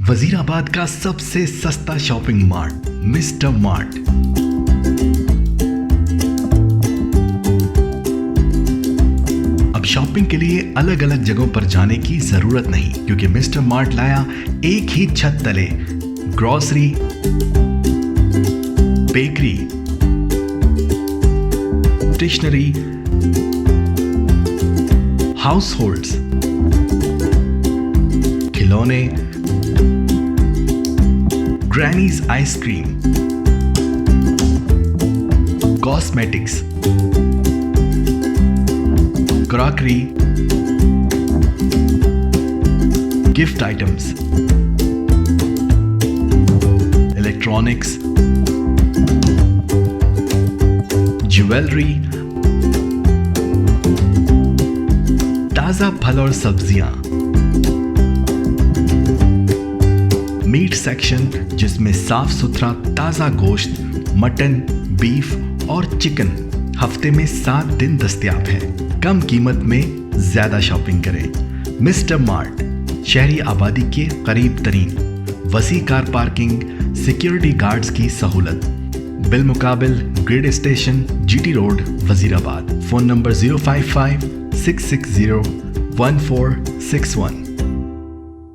वजीराबाद का सबसे सस्ता शॉपिंग मार्ट मिस्टर मार्ट। अब शॉपिंग के लिए अलग अलग जगहों पर जाने की जरूरत नहीं, क्योंकि मिस्टर मार्ट लाया एक ही छत तले grocery, bakery, stationery, household, खिलौने, grannies ice cream, cosmetics, crockery, gift items, electronics, jewellery, ताजा फल और सब्जियां, मीट सेक्शन जिसमें साफ सुथरा ताजा गोश्त, मटन, बीफ और चिकन हफ्ते में 7 दिन दस्तयाब है। कम कीमत में ज्यादा शॉपिंग करें। मिस्टर मार्ट, शहरी आबादी के करीब तरीन, वसी कार पार्किंग, सिक्योरिटी गार्ड्स की सहूलत, बिलमुकाबिल grid station, GT road, Wazirabad. Phone number 055 660 1461।